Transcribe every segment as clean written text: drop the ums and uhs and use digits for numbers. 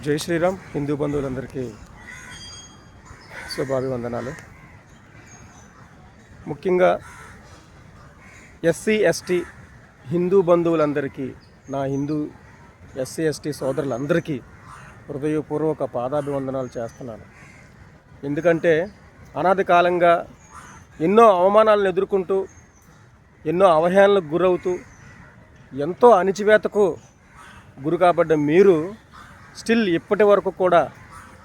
జై శ్రీరామ్. హిందూ బంధువులందరికీ శుభాభివందనాలు. ముఖ్యంగా ఎస్సీ ఎస్టీ హిందూ బంధువులందరికీ, నా హిందూ ఎస్సీ ఎస్టీ సోదరులందరికీ హృదయపూర్వక పాదాభివందనాలు చేస్తున్నాను. ఎందుకంటే అనాది కాలంగా ఎన్నో అవమానాలను ఎదుర్కొంటూ, ఎన్నో అవహేళనలకు గురవుతూ, ఎంతో అణిచివేతకు గురి కాబడ్డ మీరు స్టిల్ ఇప్పటి వరకు కూడా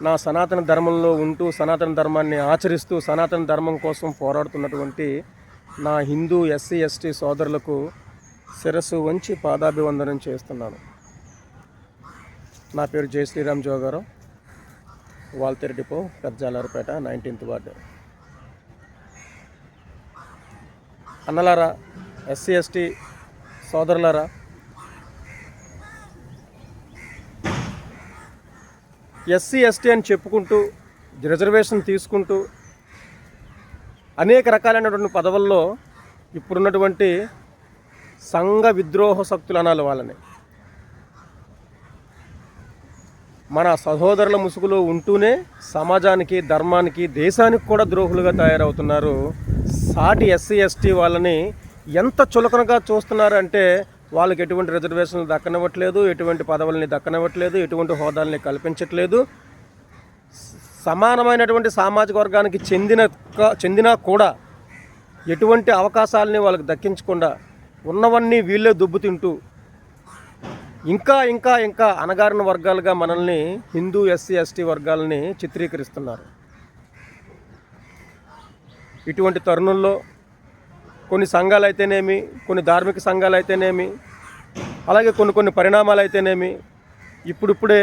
నా సనాతన ధర్మంలో ఉంటూ, సనాతన ధర్మాన్ని ఆచరిస్తూ, సనాతన ధర్మం కోసం పోరాడుతున్నటువంటి నా హిందూ ఎస్సీ ఎస్టీ సోదరులకు శిరస్సు వంచి పాదాభివందనం చేస్తున్నాను. నా పేరు Jai Sriram Jogarao, Waltair depot, Peddajalaripeta, 19th ward. అన్నలారా, ఎస్సీ ఎస్టీ సోదరులారా, ఎస్సీ ఎస్టీ అని చెప్పుకుంటూ, రిజర్వేషన్ తీసుకుంటూ, అనేక రకాలైనటువంటి పదవుల్లో ఇప్పుడున్నటువంటి సంఘ విద్రోహ శక్తులు అనాలి వాళ్ళని. మన సహోదరుల ముసుగులో ఉంటూనే సమాజానికి, ధర్మానికి, దేశానికి కూడా ద్రోహులుగా తయారవుతున్నారు. సాటి ఎస్సీ ఎస్టీ వాళ్ళని ఎంత చులకనగా చూస్తున్నారు అంటే, వాళ్ళకి ఎటువంటి రిజర్వేషన్లు దక్కనివ్వట్లేదు, ఎటువంటి పదవుల్ని దక్కనివ్వట్లేదు, ఎటువంటి హోదాల్ని కల్పించట్లేదు. సమానమైనటువంటి సామాజిక వర్గానికి చెందినా కూడా ఎటువంటి అవకాశాలని వాళ్ళకి దక్కించకుండా ఉన్నవన్నీ వీళ్ళే దుబ్బుతింటూ ఇంకా ఇంకా ఇంకా అణగారిన వర్గాలుగా మనల్ని, హిందూ ఎస్సీ ఎస్టీ వర్గాలని చిత్రీకరిస్తున్నారు. ఇటువంటి తరుణంలో కొన్ని సంఘాలు అయితేనేమి, కొన్ని ధార్మిక సంఘాలు అయితేనేమి, అలాగే కొన్ని పరిణామాలు అయితేనేమి ఇప్పుడిప్పుడే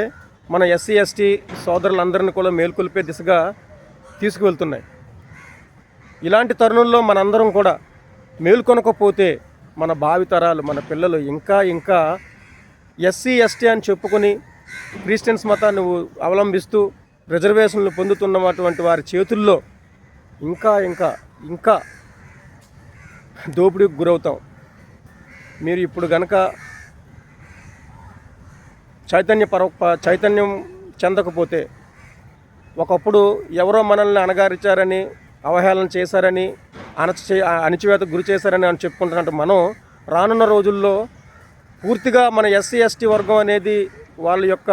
మన ఎస్సీ ఎస్టీ సోదరులందరినీ కూడా మేల్కొల్పే దిశగా తీసుకువెళ్తున్నాయి. ఇలాంటి తరుణంలో మనందరం కూడా మేల్కొనకపోతే మన భావితరాలు, మన పిల్లలు ఇంకా ఇంకా ఎస్సీ ఎస్టీ అని చెప్పుకొని క్రిస్టియన్స్ మతాన్ని అవలంబిస్తూ రిజర్వేషన్లు పొందుతున్నటువంటి వారి చేతుల్లో ఇంకా ఇంకా ఇంకా దోపిడీకి గురవుతాం. మీరు ఇప్పుడు కనుక చైతన్యం చెందకపోతే, ఒకప్పుడు ఎవరో మనల్ని అణగారిచారని, అవహేళన చేశారని, అణచివేతకు గురి చేశారని అని చెప్పుకుంటున్నట్టు మనం రానున్న రోజుల్లో పూర్తిగా మన ఎస్సీ ఎస్టీ వర్గం అనేది వాళ్ళ యొక్క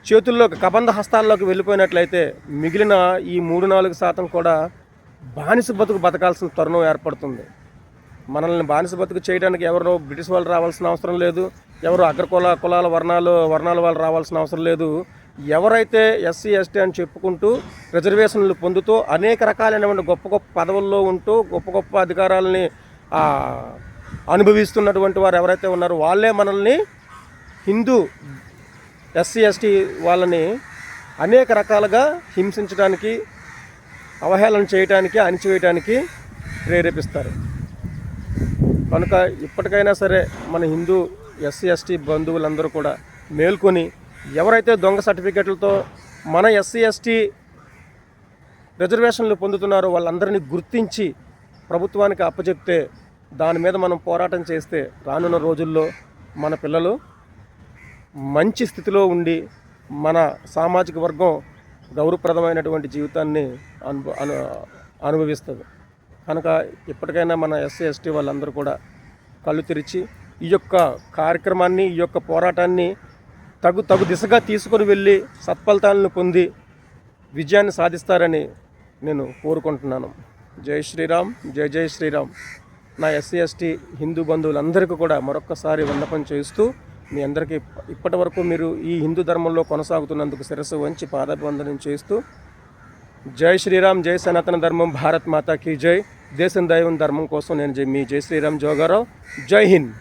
చేతుల్లోకి, కబంధ హస్తాల్లోకి వెళ్ళిపోయినట్లయితే మిగిలిన ఈ 3-4% కూడా బానిస బతుకు బతకాల్సిన తరుణం ఏర్పడుతుంది. మనల్ని బానిస బతుకు చేయడానికి ఎవరో బ్రిటిష్ వాళ్ళు రావాల్సిన అవసరం లేదు, ఎవరు కులాల వర్ణాల వాళ్ళు రావాల్సిన అవసరం లేదు. ఎవరైతే ఎస్సీ ఎస్టీ అని చెప్పుకుంటూ రిజర్వేషన్లు పొందుతూ అనేక రకాలైనటువంటి గొప్ప గొప్ప పదవుల్లో ఉంటూ గొప్ప గొప్ప అధికారాలని అనుభవిస్తున్నటువంటి వారు ఎవరైతే ఉన్నారో వాళ్ళే మనల్ని, హిందూ ఎస్సీ ఎస్టీ వాళ్ళని అనేక రకాలుగా హింసించడానికి, అవహేళన చేయడానికి, అణిచివేయడానికి ప్రేరేపిస్తారు. కనుక ఇప్పటికైనా సరే మన హిందూ ఎస్సీ ఎస్టీ బంధువులందరూ కూడా మేల్కొని, ఎవరైతే దొంగ సర్టిఫికెట్లతో మన ఎస్సీ ఎస్టీ రిజర్వేషన్లు పొందుతున్నారో వాళ్ళందరినీ గుర్తించి ప్రభుత్వానికి అప్పచెప్తే, దాని మీద మనం పోరాటం చేస్తే రానున్న రోజుల్లో మన పిల్లలు మంచి స్థితిలో ఉండి మన సామాజిక వర్గం గౌరవప్రదమైనటువంటి జీవితాన్ని అనుభవిస్తుంది. కనుక ఇప్పటికైనా మన ఎస్సీ ఎస్టీ వాళ్ళందరూ కూడా కళ్ళు తెరిచి ఈ యొక్క కార్యక్రమాన్ని, ఈ యొక్క పోరాటాన్ని తగు దిశగా తీసుకొని వెళ్ళి సత్ఫలితాలను పొంది విజయాన్ని సాధిస్తారని నేను కోరుకుంటున్నాను. జై శ్రీరామ్, జై జై శ్రీరామ్. నా ఎస్సీ ఎస్టీ హిందూ బంధువులందరికీ కూడా మరొక్కసారి విన్నపం చేస్తూ, మీ అందరికీ ఇప్పటి వరకు మీరు ఈ హిందూ ధర్మంలో కొనసాగుతున్నందుకు శిరస్సు వంచి పాదాభివందనం చేస్తూ, జై శ్రీరామ్, జై సనాతన ధర్మం, భారత్ మాతా కీ జై. దేశం, దైవం, ధర్మం కోసం నేను మీ జై శ్రీరామ్ జోగారావు. జై హింద్.